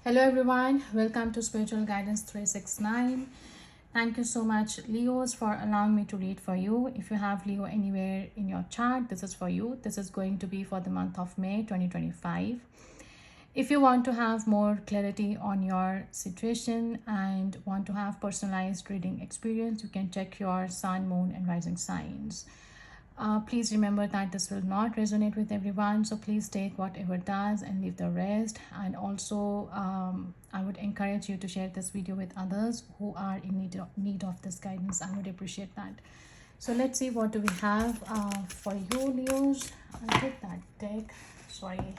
Hello everyone, welcome to Spiritual Guidance 369. Thank you so much, Leos, for allowing me to read for you. If you have Leo anywhere in your chart, this is for you. This is going to be for the month of May 2025. If you want to have more clarity on your situation and want to have personalized reading experience, you can check your sun, moon, and rising signs. Please remember that this will not resonate with everyone, so please take whatever does and leave the rest. And also, I would encourage you to share this video with others who are in need of this guidance. I would appreciate that. So let's see, what do we have for you, Leos? I did that deck. Sorry.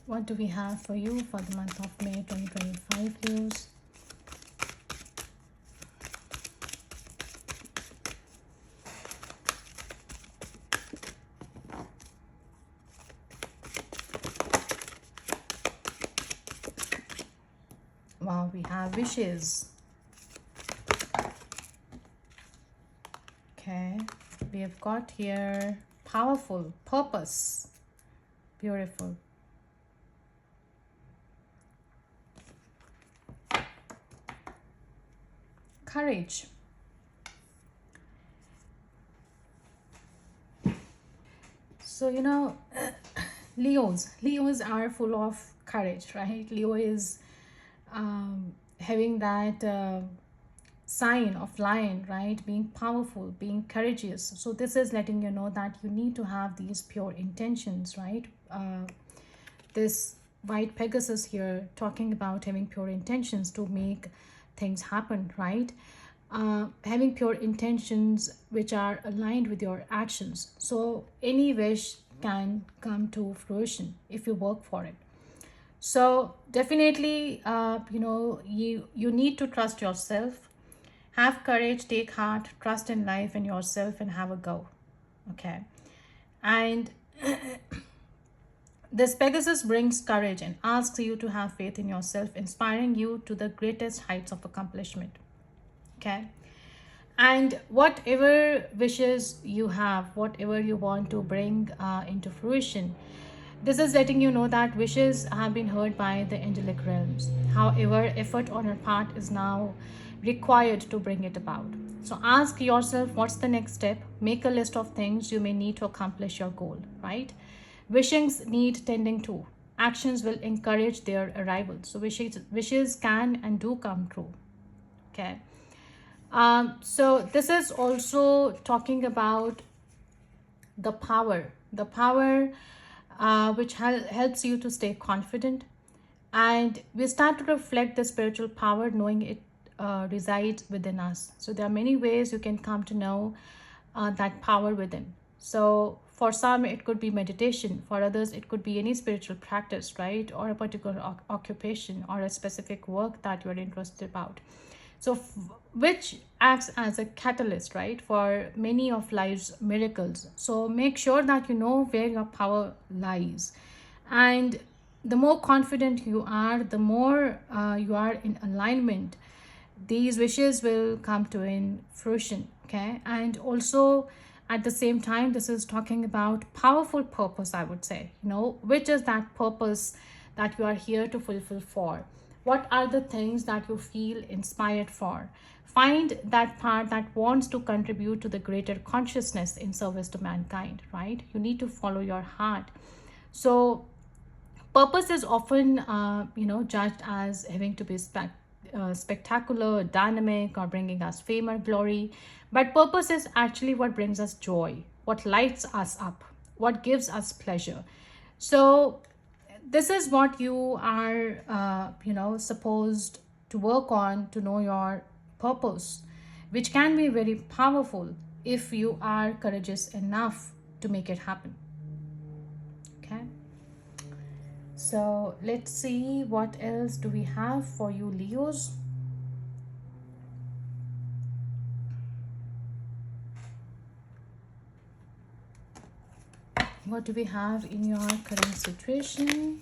What do we have for you for the month of May 2025, Leos? Wow, we have wishes. Okay, we have got here powerful, purpose. Beautiful. Courage. So, Leos are full of courage, right? Leo is having that sign of lion, right? Being powerful, being courageous. So this is letting you know that you need to have these pure intentions, right? This white Pegasus here talking about having pure intentions to make things happen, right? Having pure intentions which are aligned with your actions. So any wish can come to fruition if you work for it. So definitely, you need to trust yourself, have courage, take heart, trust in life and yourself, and have a go. Okay, and this Pegasus brings courage and asks you to have faith in yourself, inspiring you to the greatest heights of accomplishment. Okay, and whatever wishes you have, whatever you want to bring into fruition, this is letting you know that wishes have been heard by the angelic realms. However, effort on your part is now required to bring it about. So ask yourself, what's the next step? Make a list of things you may need to accomplish your goal, right? Wishings need tending to. Actions will encourage their arrival. So wishes can and do come true. Okay. So this is also talking about the power which helps you to stay confident, and we start to reflect the spiritual power knowing it resides within us. So there are many ways you can come to know that power within. So for some it could be meditation, for others it could be any spiritual practice, right? Or a particular occupation or a specific work that you're interested about. So which acts as a catalyst, right, for many of life's miracles. So make sure that you know where your power lies, and the more confident you are, the more you are in alignment, these wishes will come to in fruition. Okay, and also at the same time, this is talking about powerful purpose, I would say. Which is that purpose that you are here to fulfill for? What are the things that you feel inspired for? Find that part that wants to contribute to the greater consciousness in service to mankind, right? You need to follow your heart. So purpose is often judged as having to be spectacular, dynamic, or bringing us fame or glory. But purpose is actually what brings us joy, what lights us up, what gives us pleasure. So this is what you are supposed to work on, to know your purpose, which can be very powerful if you are courageous enough to make it happen. Okay, so let's see, what else do we have for you, Leos? What do we have in your current situation?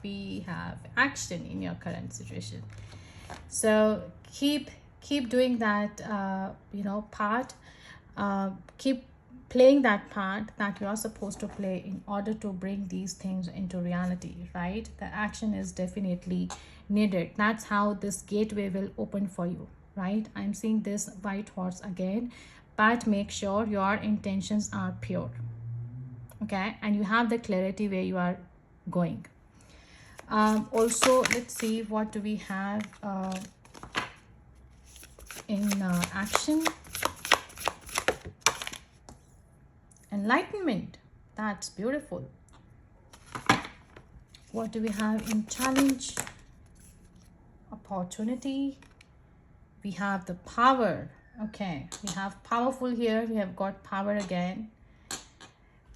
We have action in your current situation. So keep doing that part. Keep playing that part that you are supposed to play in order to bring these things into reality, right? The action is definitely needed. That's how this gateway will open for you, right? I'm seeing this white horse again, but make sure your intentions are pure, okay, and you have the clarity where you are going. Also, let's see what do we have in action. Enlightenment, that's beautiful. What do we have in challenge? Opportunity. We have the power. Okay, we have powerful here. We have got power again.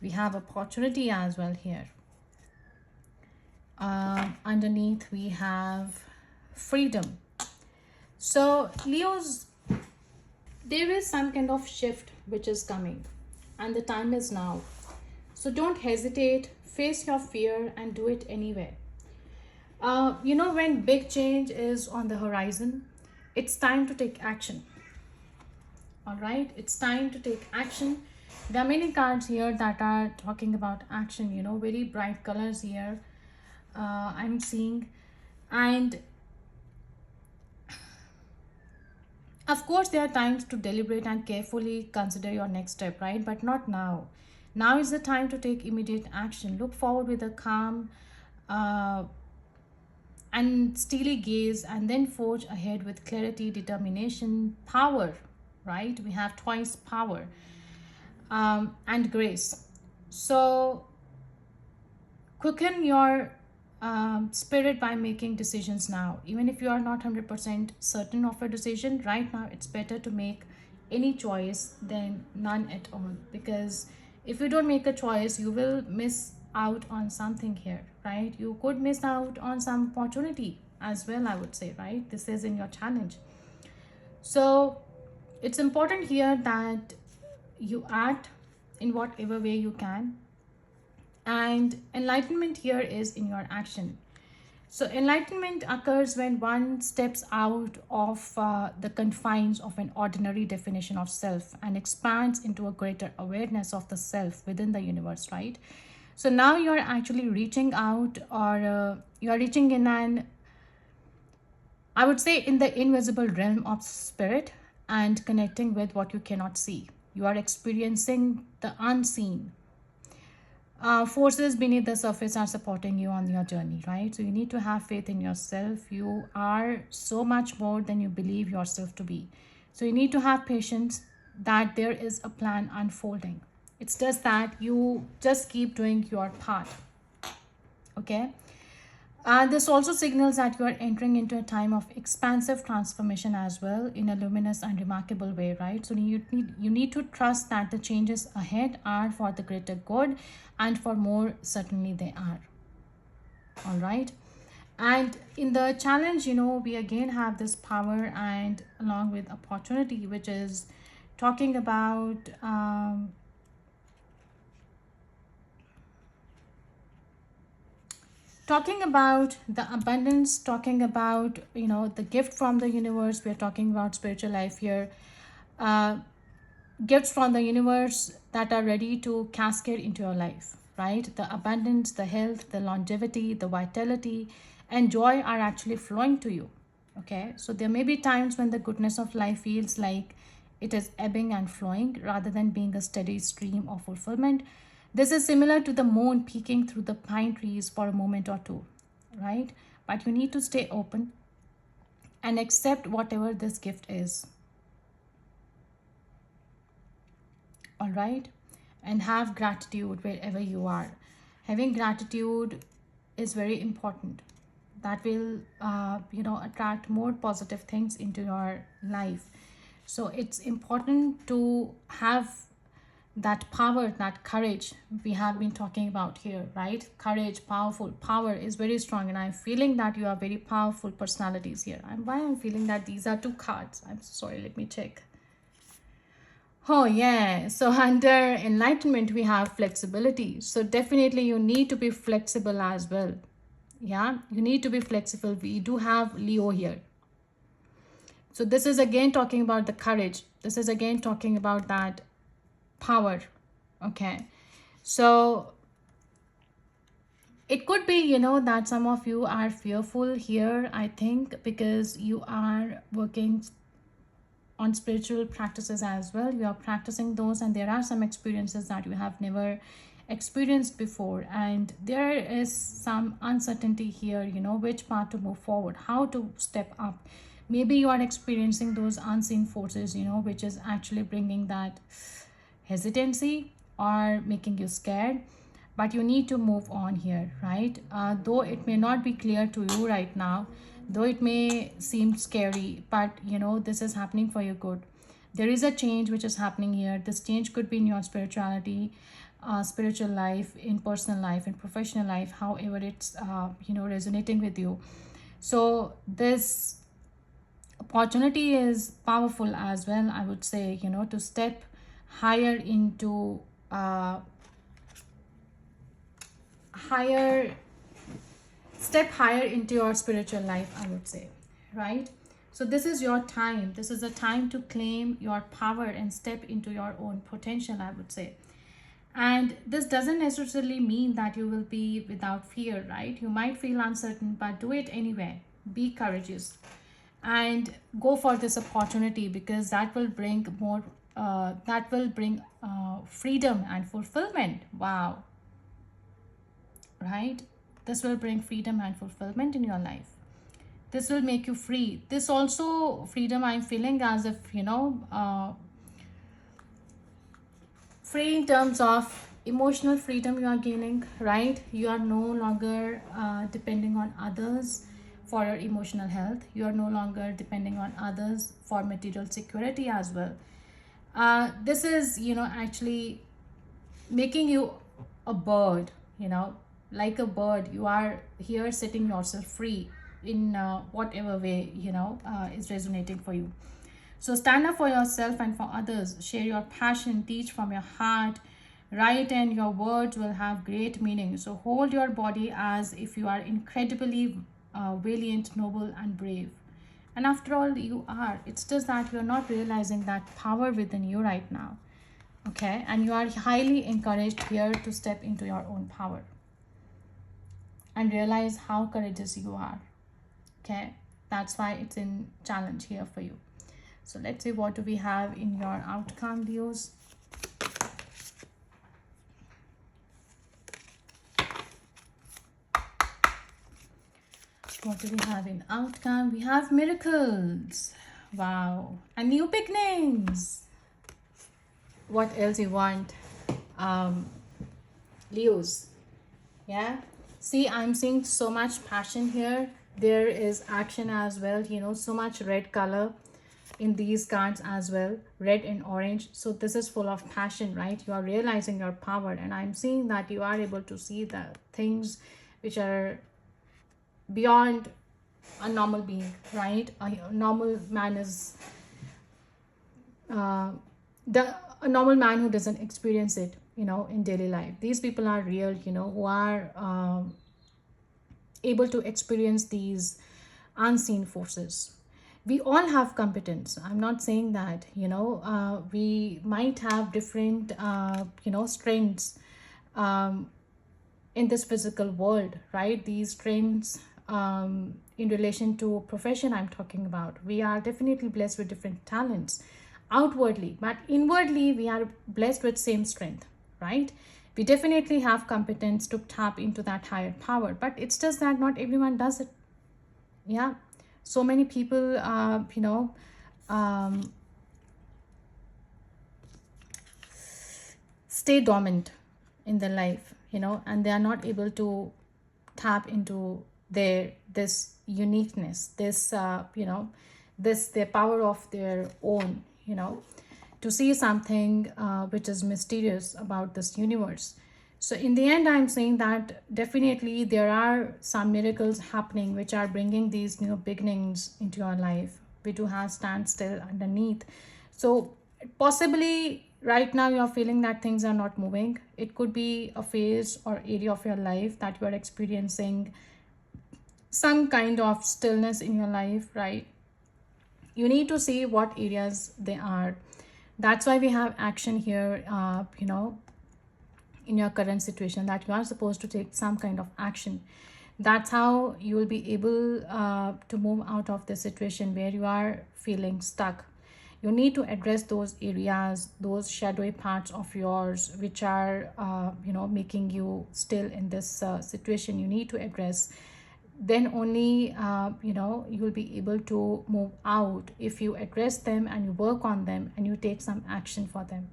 We have opportunity as well here. Underneath we have freedom. So Leos, there is some kind of shift which is coming, and the time is now. So don't hesitate, face your fear and do it anyway. You know, when big change is on the horizon, it's time to take action. All right, it's time to take action. There are many cards here that are talking about action, you know, very bright colors here. I'm seeing, and of course, there are times to deliberate and carefully consider your next step, right? But not now. Now is the time to take immediate action. Look forward with a calm uh, and steely gaze, and then forge ahead with clarity, determination, power, right? We have twice power and grace. So quicken your spirit by making decisions now. Even if you are not 100% certain of a decision right now, it's better to make any choice than none at all, because if you don't make a choice, you will miss out on something here, right? You could miss out on some opportunity as well, I would say, right? This is in your challenge. So it's important here that you act in whatever way you can, and enlightenment here is in your action. So enlightenment occurs when one steps out of the confines of an ordinary definition of self and expands into a greater awareness of the self within the universe, right? So now you're actually reaching out, or you're reaching in an, I would say, in the invisible realm of spirit and connecting with what you cannot see. You are experiencing the unseen. Forces beneath the surface are supporting you on your journey, right? So you need to have faith in yourself. You are so much more than you believe yourself to be. So you need to have patience that there is a plan unfolding. It's just that you just keep doing your part, okay? This also signals that you are entering into a time of expansive transformation as well, in a luminous and remarkable way, right? So you need to trust that the changes ahead are for the greater good, and for more certainly they are. All right. And in the challenge, you know, we again have this power and along with opportunity, which is talking about the abundance, talking about, you know, the gift from the universe. We're talking about spiritual life here. uh, Gifts from the universe that are ready to cascade into your life, right? The abundance, the health, the longevity, the vitality and joy are actually flowing to you, okay? So there may be times when the goodness of life feels like it is ebbing and flowing rather than being a steady stream of fulfillment. This is similar to the moon peeking through the pine trees for a moment or two, right? But you need to stay open and accept whatever this gift is, all right? And have gratitude wherever you are. Having gratitude is very important. That will you know, attract more positive things into your life. So it's important to have that power, that courage we have been talking about here, right? Courage, powerful, power is very strong, and I'm feeling that you are very powerful personalities here. And why I'm feeling that these are two cards, I'm sorry, let me check. Oh, yeah. So, under enlightenment, we have flexibility. So, definitely, you need to be flexible as well. Yeah, you need to be flexible. We do have Leo here. So, this is again talking about the courage. This is again talking about that power, Okay, so it could be, that some of you are fearful here, I think, because you are working on spiritual practices as well. You are practicing those, and there are some experiences that you have never experienced before, and there is some uncertainty here, which path to move forward, how to step up. Maybe you are experiencing those unseen forces, which is actually bringing that hesitancy or making you scared, but you need to move on here, right? Though it may not be clear to you right now, though it may seem scary, but this is happening for your good. There is a change which is happening here. This change could be in your spirituality, spiritual life, in personal life, in professional life, however it's resonating with you. So this opportunity is powerful as well, I would say, to step higher into higher step higher into your spiritual life, I would say, right? So this is your time. This is the time to claim your power and step into your own potential, I would say. And this doesn't necessarily mean that you will be without fear, right? You might feel uncertain, but do it anyway. Be courageous and go for this opportunity, because that will bring freedom and fulfillment. Wow, right? This will bring freedom and fulfillment in your life. This will make you free. This also freedom, I'm feeling as if, free in terms of emotional freedom you are gaining, right? You are no longer depending on others for your emotional health. You are no longer depending on others for material security as well. This is, actually making you a bird, like a bird. You are here setting yourself free in whatever way, is resonating for you. So stand up for yourself and for others. Share your passion, teach from your heart, write, and your words will have great meaning. So hold your body as if you are incredibly valiant, noble, and brave. And after all, you are. It's just that you're not realizing that power within you right now. Okay, and you are highly encouraged here to step into your own power and realize how courageous you are. Okay, that's why it's in challenge here for you. So let's see, what do we have in your outcome views. What do we have in outcome? We have miracles. Wow, and new beginnings. What else you want? Leos. Yeah, see, I'm seeing so much passion here. There is action as well, so much red color in these cards as well, red and orange. So this is full of passion, right? You are realizing your power, and I'm seeing that you are able to see the things which are beyond a normal being, right? A normal man is the a normal man who doesn't experience it, in daily life. These people are real, who are able to experience these unseen forces. We all have competence. I'm not saying that, we might have different strengths in this physical world, right? These strengths, in relation to profession I'm talking about, we are definitely blessed with different talents outwardly, but inwardly we are blessed with same strength, right? We definitely have competence to tap into that higher power, but it's just that not everyone does it. Yeah, so many people stay dormant in their life, and they are not able to tap into this uniqueness, this this their power of their own, to see something which is mysterious about this universe. So in the end, I'm saying that definitely there are some miracles happening which are bringing these new beginnings into your life. We do have stand still underneath. So possibly right now you're feeling that things are not moving. It could be a phase or area of your life that you are experiencing some kind of stillness in your life, right? You need to see what areas they are. That's why we have action here, in your current situation, that you are supposed to take some kind of action. That's how you will be able to move out of the situation where you are feeling stuck. You need to address those areas, those shadowy parts of yours which are making you still in this situation. You need to address. Then only you will be able to move out, if you address them and you work on them and you take some action for them,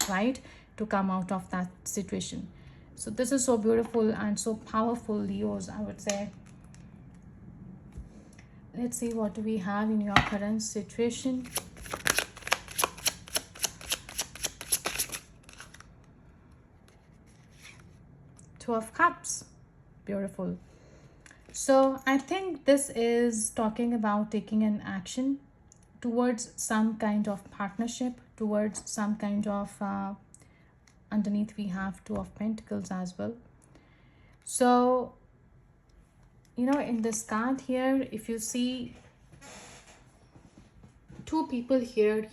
right, to come out of that situation. So this is so beautiful and so powerful, Leos, I would say. Let's see what do we have in your current situation. Two of Cups. Beautiful. So I think this is talking about taking an action towards some kind of partnership, towards some kind of underneath we have Two of Pentacles as well. So in this card here, if you see two people here,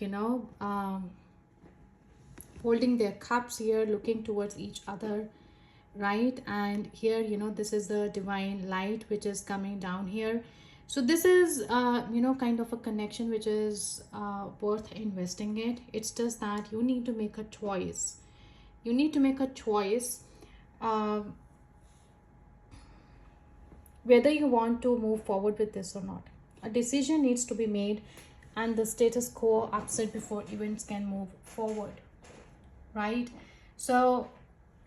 holding their cups here, looking towards each other, right? And here, this is the divine light which is coming down here. So this is kind of a connection which is worth investing it. It's just that you need to make a choice. You need to make a choice whether you want to move forward with this or not. A decision needs to be made, and the status quo upset before events can move forward, right? So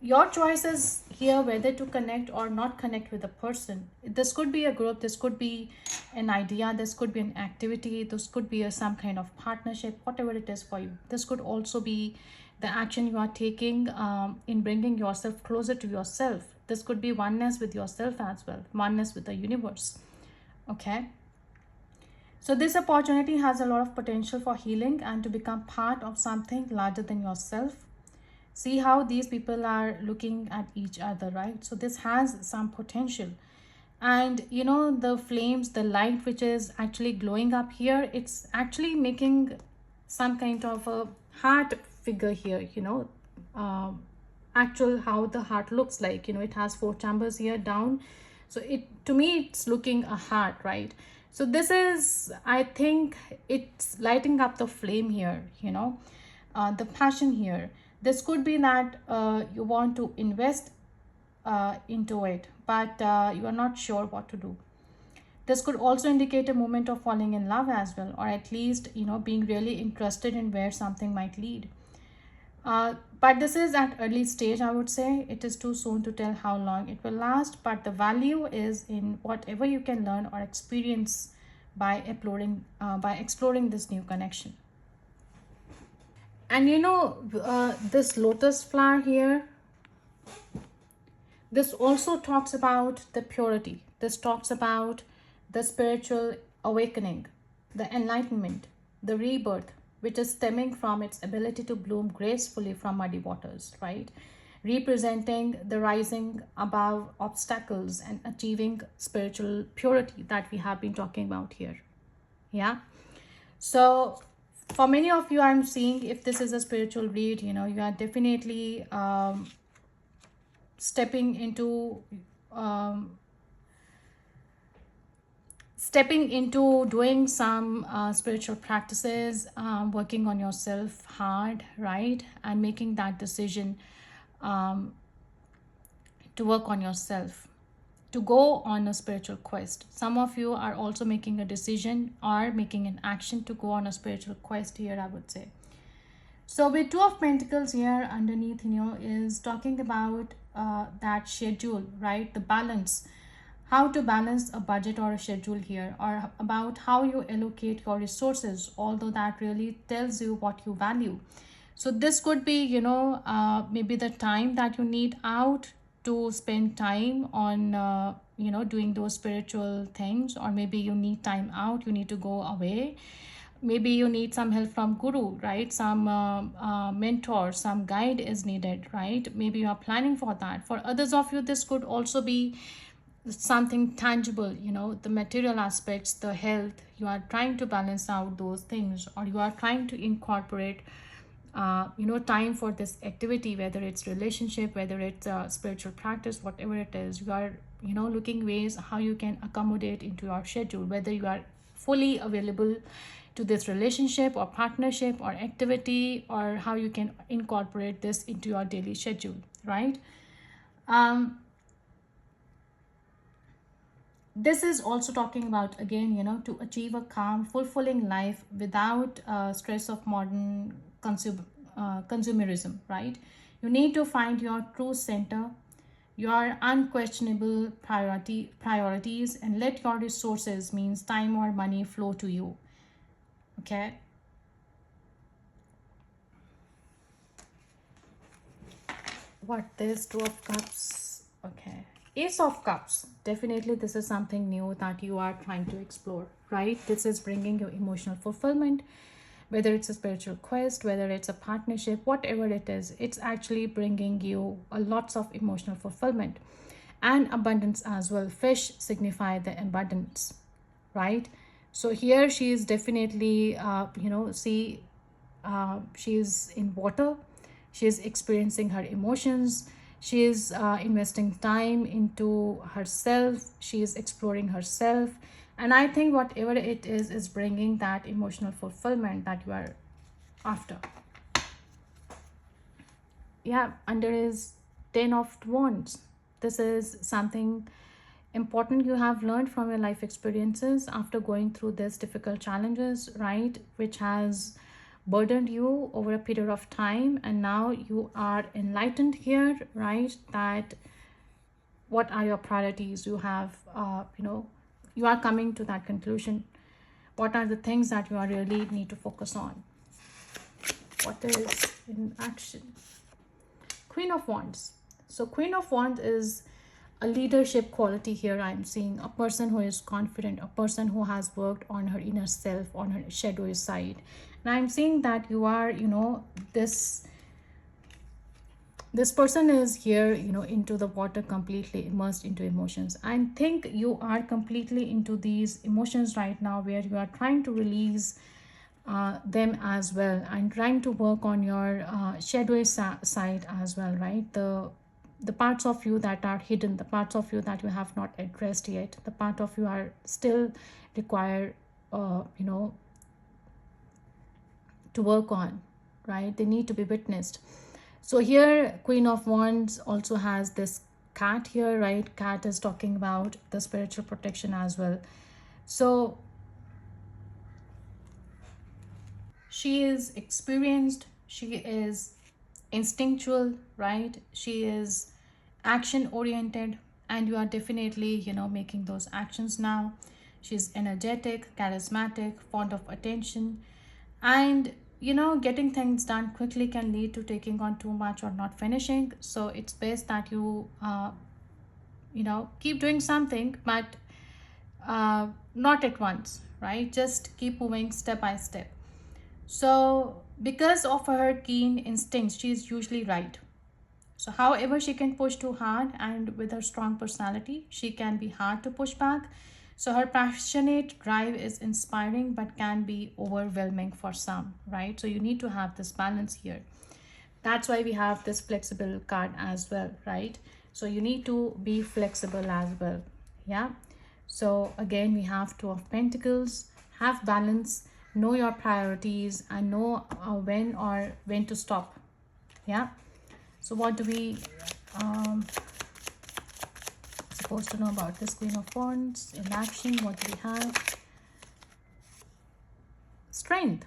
your choice is here whether to connect or not connect with a person. This could be a group, this could be an idea, this could be an activity, this could be some kind of partnership, whatever it is for you. This could also be the action you are taking in bringing yourself closer to yourself. This could be oneness with yourself as well, oneness with the universe. Okay. So this opportunity has a lot of potential for healing and to become part of something larger than yourself. See how these people are looking at each other, right? So this has some potential. And the flames, the light which is actually glowing up here, it's actually making some kind of a heart figure here, actual how the heart looks like. It has four chambers here down. So to me it's looking a heart, right? So this is, I think it's lighting up the flame here, the passion here. This could be that you want to invest into it, but you are not sure what to do. This could also indicate a moment of falling in love as well, or at least being really interested in where something might lead. But this is at early stage, I would say. It is too soon to tell how long it will last, but the value is in whatever you can learn or experience by exploring this new connection. And this lotus flower here, this also talks about the purity. This talks about the spiritual awakening, the enlightenment, the rebirth, which is stemming from its ability to bloom gracefully from muddy waters, right? Representing the rising above obstacles and achieving spiritual purity that we have been talking about here. Yeah. So for many of you, I'm seeing, if this is a spiritual read, you are definitely stepping into doing some spiritual practices, working on yourself hard, right? And making that decision to work on yourself, to go on a spiritual quest. Some of you are also making a decision or making an action to go on a spiritual quest here, I would say. So with Two of Pentacles here underneath, is talking about that schedule, right? The balance, how to balance a budget or a schedule here, or about how you allocate your resources, although that really tells you what you value. So this could be, maybe the time that you need out to spend time on, doing those spiritual things, or maybe you need time out, you need to go away. Maybe you need some help from guru, right? Some mentor, some guide is needed, right? Maybe you are planning for that. For others of you, this could also be something tangible, the material aspects, the health. You are trying to balance out those things, or you are trying to incorporate time for this activity, whether it's relationship, whether it's spiritual practice, whatever it is. You are looking ways how you can accommodate into your schedule, whether you are fully available to this relationship or partnership or activity, or how you can incorporate this into your daily schedule, right? um, this is also talking about, again, to achieve a calm, fulfilling life without stress of modern consumerism, right? You need to find your true center, your unquestionable priorities, and let your resources, means time or money, flow to you. Okay. What this Two of Cups? Okay. Ace of Cups. Definitely, this is something new that you are trying to explore, right? This is bringing you emotional fulfillment, whether it's a spiritual quest, whether it's a partnership, whatever it is. It's actually bringing you a lots of emotional fulfillment and abundance as well. Fish signify the abundance, right? So here she is definitely, see, she is in water, she is experiencing her emotions, she is investing time into herself, she is exploring herself. And I think whatever it is bringing that emotional fulfillment that you are after. Yeah, under is 10 of wands. This is something important you have learned from your life experiences after going through this difficult challenges, right, which has burdened you over a period of time, and now you are enlightened here, right, that what are your priorities. You have you are coming to that conclusion. What are the things that you are really need to focus on? What is in action? Queen of Wands. So Queen of Wands is a leadership quality here. I'm seeing a person who is confident, a person who has worked on her inner self, on her shadowy side. And I'm seeing that you are, this person is here, into the water, completely immersed into emotions. I think you are completely into these emotions right now, where you are trying to release them as well, and trying to work on your shadowy side as well, right? The parts of you that are hidden, the parts of you that you have not addressed yet, the part of you are still require uh, you know to work on, right? They need to be witnessed. So here Queen of Wands also has this cat here, right? Cat is talking about the spiritual protection as well. So she is experienced, she is instinctual, right? She is action oriented, and you are definitely, making those actions now. She's energetic, charismatic, fond of attention, and getting things done quickly can lead to taking on too much or not finishing. So it's best that you keep doing something, but not at once, right? Just keep moving step by step. So because of her keen instincts, she is usually right. So however, she can push too hard, and with her strong personality, she can be hard to push back. So her passionate drive is inspiring but can be overwhelming for some, right? So you need to have this balance here. That's why we have this flexible card as well, right? So you need to be flexible as well. Yeah. So again, we have Two of Pentacles. Have balance, know your priorities, and know when to stop. Yeah. So what do we supposed to know about this Queen of Wands in action? What do we have? Strength.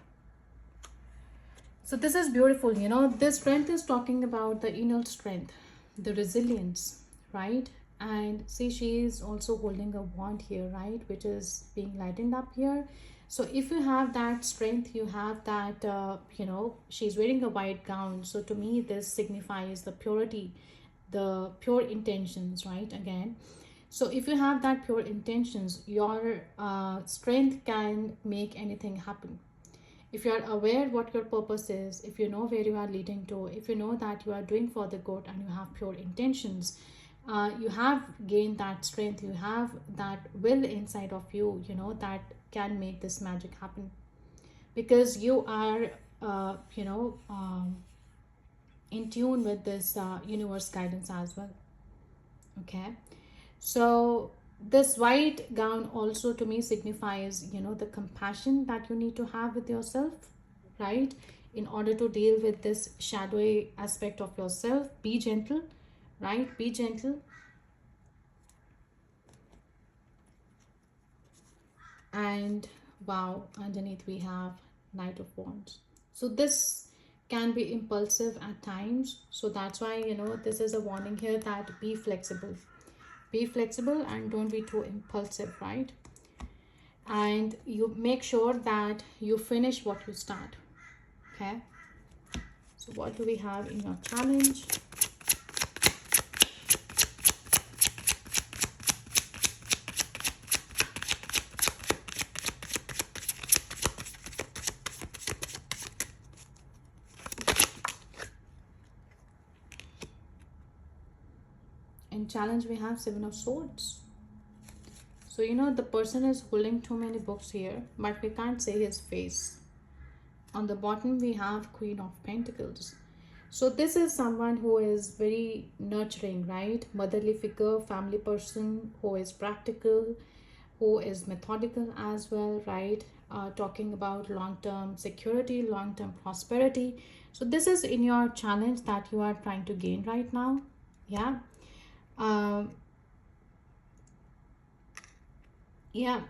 So this is beautiful. This strength is talking about the inner strength, the resilience, right? And see, she is also holding a wand here, right, which is being lightened up here. So if you have that strength, you have that, she's wearing a white gown. So to me, this signifies the purity, the pure intentions, right? Again, so if you have that pure intentions, your strength can make anything happen. If you are aware what your purpose is, if you know where you are leading to, if you know that you are doing for the good and you have pure intentions, you have gained that strength, you have that will inside of you, that can make this magic happen. Because you are in tune with this universe guidance as well. Okay, so this white gown also to me signifies, the compassion that you need to have with yourself, right? In order to deal with this shadowy aspect of yourself, be gentle, right? Be gentle. And wow, underneath we have Knight of Wands. So this can be impulsive at times, so that's why, this is a warning here, that be flexible. Be flexible and don't be too impulsive, right? And you make sure that you finish what you start. Okay, so what do we have in your challenge? In challenge we have Seven of Swords. So the person is holding too many books here, but we can't see his face. On the bottom we have Queen of Pentacles. So this is someone who is very nurturing, right? Motherly figure, family person, who is practical, who is methodical as well, right? Talking about long-term security, long-term prosperity. So this is in your challenge that you are trying to gain right now. Yeah. Um, yeah.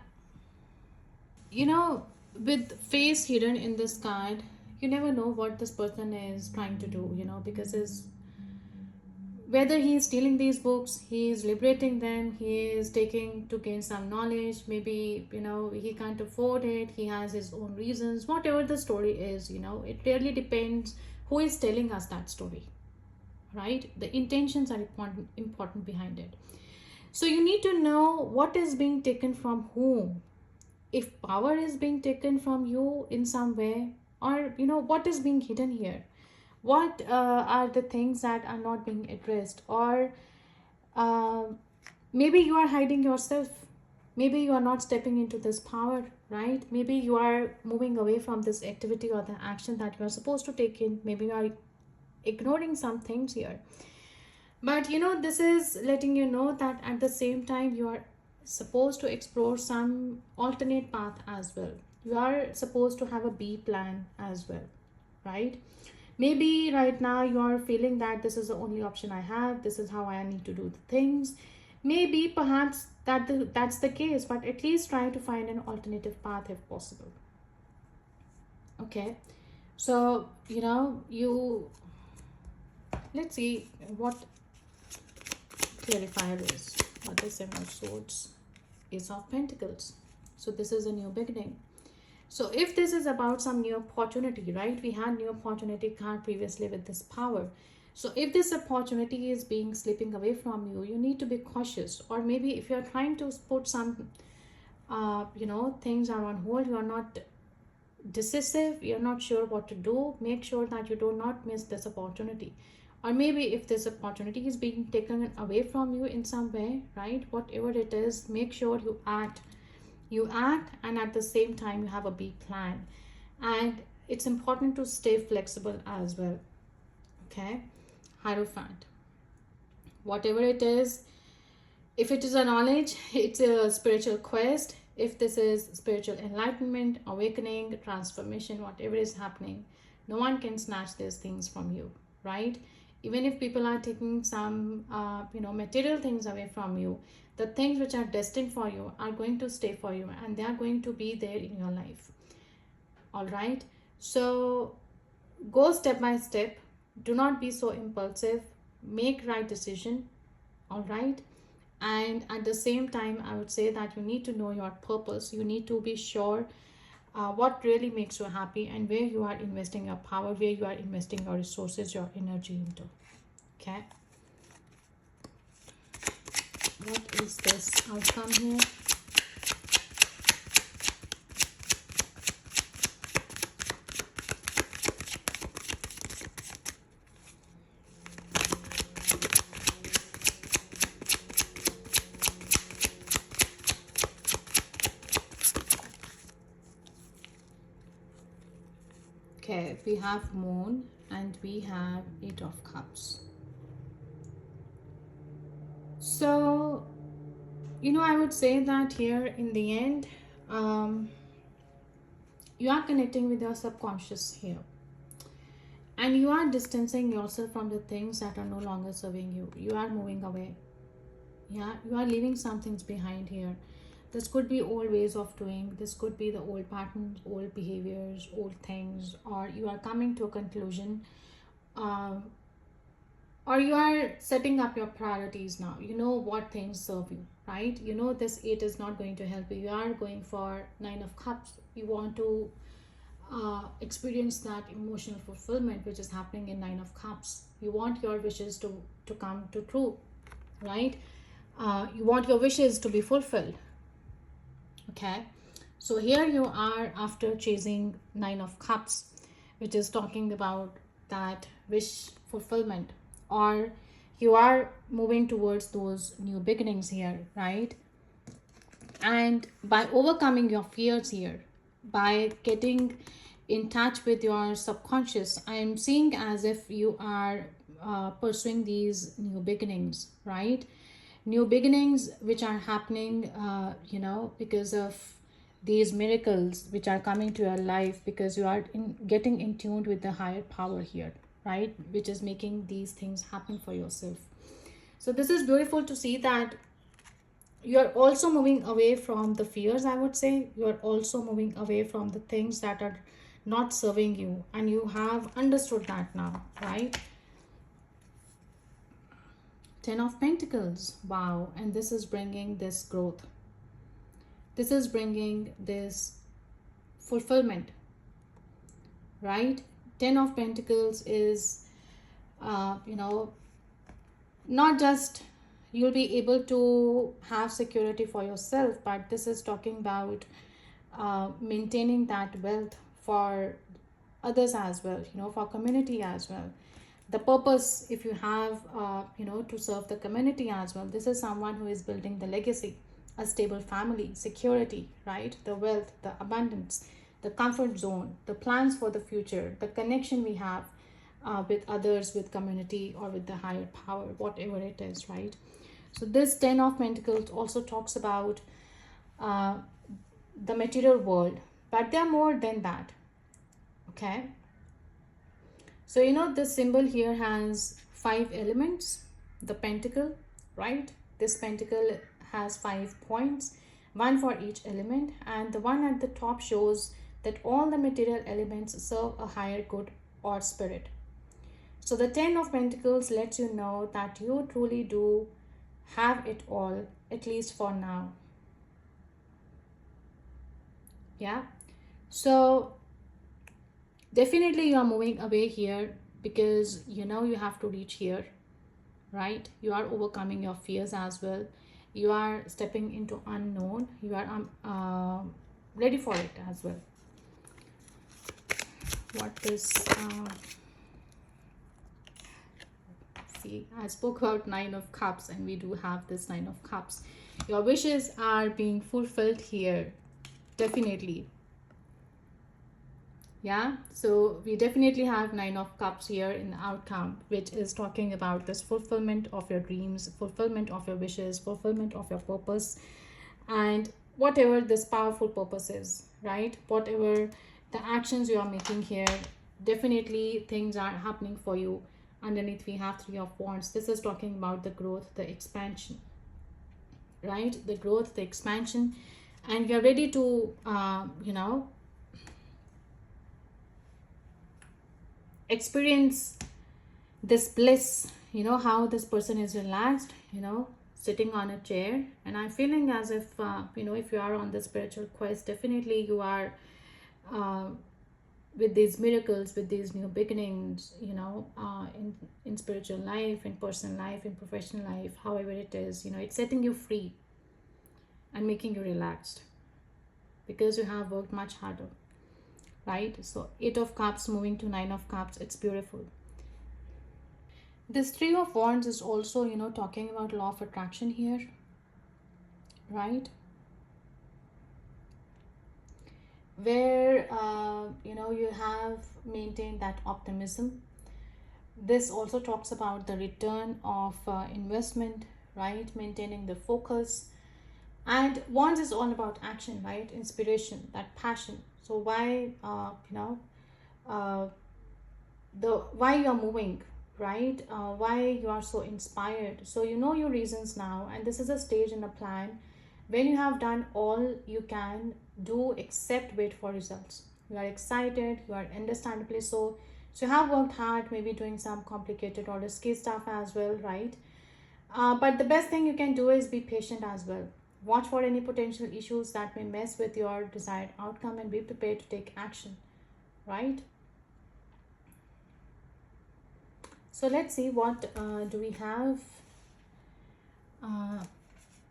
With face hidden in this card, you never know what this person is trying to do, because his, whether he is stealing these books, he is liberating them, he is taking to gain some knowledge, maybe, he can't afford it, he has his own reasons, whatever the story is, it really depends who is telling us that story, right? The intentions are important behind it. So you need to know what is being taken from whom. If power is being taken from you in some way, or what is being hidden here, what are the things that are not being addressed, or uh, maybe you are hiding yourself, maybe you are not stepping into this power, right? Maybe you are moving away from this activity or the action that you are supposed to take in, maybe you are ignoring some things here. But this is letting you know that at the same time you are supposed to explore some alternate path as well. You are supposed to have a B plan as well, right? Maybe right now you are feeling that this is the only option I have, this is how I need to do the things. Maybe perhaps that's the case, but at least try to find an alternative path if possible. Okay, so you let's see what clarifier is. What is Seven of Swords? Ace of Pentacles. So this is a new beginning. So if this is about some new opportunity, right? We had new opportunity card previously with this power. So if this opportunity is being slipping away from you, you need to be cautious. Or maybe if you're trying to put some, things are on hold, you're not decisive, you're not sure what to do, make sure that you do not miss this opportunity. Or maybe if this opportunity is being taken away from you in some way, right? Whatever it is, make sure you act, and at the same time you have a big plan. And it's important to stay flexible as well. Okay, Hierophant, whatever it is, if it is a knowledge, it's a spiritual quest. If this is spiritual enlightenment, awakening, transformation, whatever is happening, no one can snatch these things from you, right? Even if people are taking some material things away from you, the things which are destined for you are going to stay for you, and they are going to be there in your life. All right, so go step by step, do not be so impulsive, make right decision. All right, and at the same time I would say that you need to know your purpose. You need to be sure what really makes you happy, and where you are investing your power, where you are investing your resources, your energy into. Okay, what is this outcome here? Okay, we have moon and we have eight of cups. So, I would say that here in the end, um, you are connecting with your subconscious here, and you are distancing yourself from the things that are no longer serving you. You are moving away. Yeah, you are leaving some things behind here. This could be old ways of doing, this could be the old patterns, old behaviors, old things, or you are coming to a conclusion, um, or you are setting up your priorities now. You know what things serve you, right? You know this eight is not going to help you. You are going for nine of cups. You want to experience that emotional fulfillment which is happening in nine of cups. You want your wishes to come to true, right? You want your wishes to be fulfilled. Okay, so here you are after chasing nine of cups, which is talking about that wish fulfillment, or you are moving towards those new beginnings here, right? And by overcoming your fears here, by getting in touch with your subconscious, I am seeing as if you are pursuing these new beginnings, right? New beginnings which are happening, because of these miracles which are coming to your life, because you are getting in tuned with the higher power here, right? Which is making these things happen for yourself. So this is beautiful to see that you are also moving away from the fears. I would say you are also moving away from the things that are not serving you, and you have understood that now, right? Ten of Pentacles, wow. And this is bringing this growth, this is bringing this fulfillment, right? Ten of Pentacles is uh, you know not just you'll be able to have security for yourself, but this is talking about maintaining that wealth for others as well, for community as well. The purpose, if you have to serve the community as well, this is someone who is building the legacy, a stable family, security, right? The wealth, the abundance, the comfort zone, the plans for the future, the connection we have with others, with community, or with the higher power, whatever it is, right? So this Ten of Pentacles also talks about uh, the material world, but they're more than that. Okay, so this symbol here has five elements. The pentacle, right? This pentacle has 5 points, one for each element, and the one at the top shows that all the material elements serve a higher good or spirit. So the Ten of Pentacles lets you know that you truly do have it all, at least for now. Yeah, so definitely you are moving away here, because you have to reach here, right? You are overcoming your fears as well. You are stepping into unknown. You are ready for it as well. What this see, I spoke about Nine of Cups, and we do have this Nine of Cups. Your wishes are being fulfilled here, definitely. Yeah, so we definitely have Nine of Cups here in the outcome, which is talking about this fulfillment of your dreams, fulfillment of your wishes, fulfillment of your purpose, and whatever this powerful purpose is, right? Whatever the actions you are making here, definitely things are happening for you. Underneath we have Three of Wands. This is talking about the growth, the expansion, right? The growth, the expansion, and you're ready to experience this bliss. How this person is relaxed, sitting on a chair, and I'm feeling as if if you are on the spiritual quest, definitely you are uh, with these miracles, with these new beginnings, in spiritual life, in personal life, in professional life, however it is, it's setting you free and making you relaxed, because you have worked much harder, right? So Eight of Cups moving to Nine of Cups, it's beautiful. This Three of Wands is also talking about law of attraction here, right? where you have maintained that optimism. This also talks about the return of investment, right? Maintaining the focus. And wands is all about action, right? Inspiration, that passion. So why uh, the why you're moving, right? Why you are so inspired. So you know your reasons now, and this is a stage in the plan when you have done all you can do except wait for results. You are excited, you are understandably so. So you have worked hard, maybe doing some complicated or risky stuff as well, right? But the best thing you can do is be patient as well. Watch for any potential issues that may mess with your desired outcome and be prepared to take action, right? So let's see what do we have uh,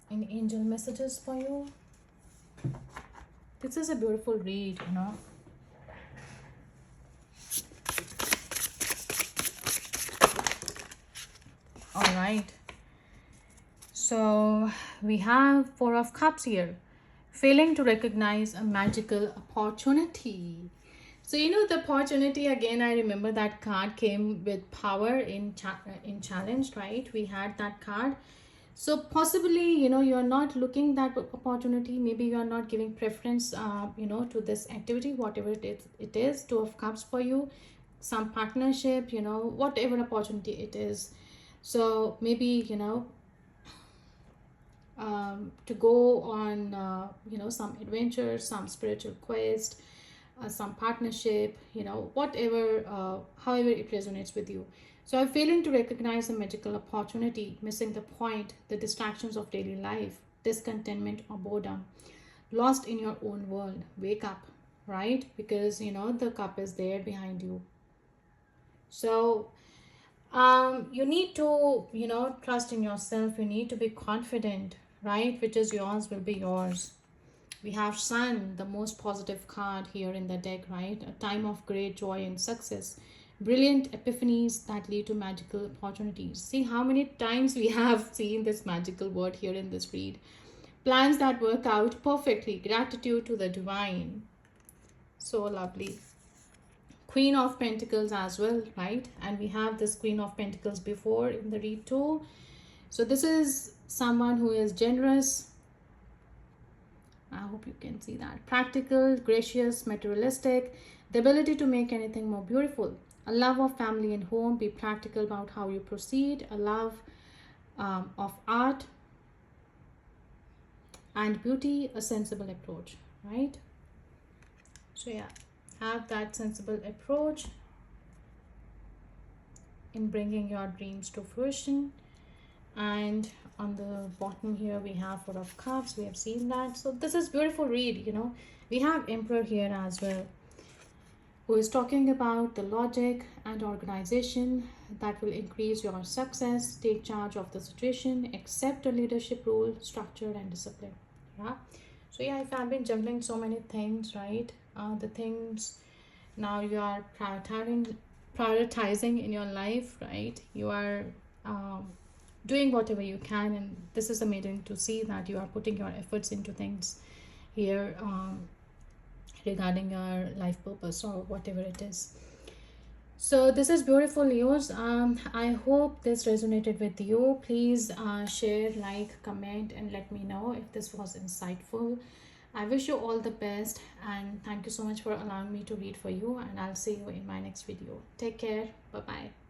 in angel messages for you. This is a beautiful read, you know. All right. So we have Four of Cups here. Failing to recognize a magical opportunity. So you know the opportunity again. I remember that card came with power in challenge, right? We had that card. So possibly you're not looking that opportunity. Maybe you are not giving preference, to this activity, whatever it is. Two of Cups for you, some partnership, whatever opportunity it is. So maybe to go on some adventure, some spiritual quest, some partnership, whatever, however it resonates with you. So I'm failing to recognize the magical opportunity, missing the point, the distractions of daily life, discontentment or boredom, lost in your own world. Wake up, right? Because the cup is there behind you. So you need to trust in yourself. You need to be confident, right? Which is yours will be yours. We have Sun, the most positive card here in the deck, right? A time of great joy and success, brilliant epiphanies that lead to magical opportunities. See how many times we have seen this magical word here in this read. Plans that work out perfectly, gratitude to the divine. So lovely. Queen of Pentacles as well, right? And we have this Queen of Pentacles before in the read too. So this is someone who is generous. I hope you can see that. Practical, gracious, materialistic, the ability to make anything more beautiful. A love of family and home, be practical about how you proceed. A love of art and beauty, a sensible approach, right? So yeah, have that sensible approach in bringing your dreams to fruition. And on the bottom here we have Four of Cups. We have seen that. So this is beautiful read. We have Emperor here as well, who is talking about the logic and organization that will increase your success. Take charge of the situation, accept a leadership role, structure and discipline. Yeah. So yeah, if I've been juggling so many things, right? The things now you are prioritizing in your life, right? You are doing whatever you can, and this is amazing to see that you are putting your efforts into things here, regarding your life purpose or whatever it is. So this is beautiful news. I hope this resonated with you. Please share, like, comment and let me know if this was insightful. I wish you all the best, and thank you so much for allowing me to read for you, and I'll see you in my next video. Take care. Bye bye.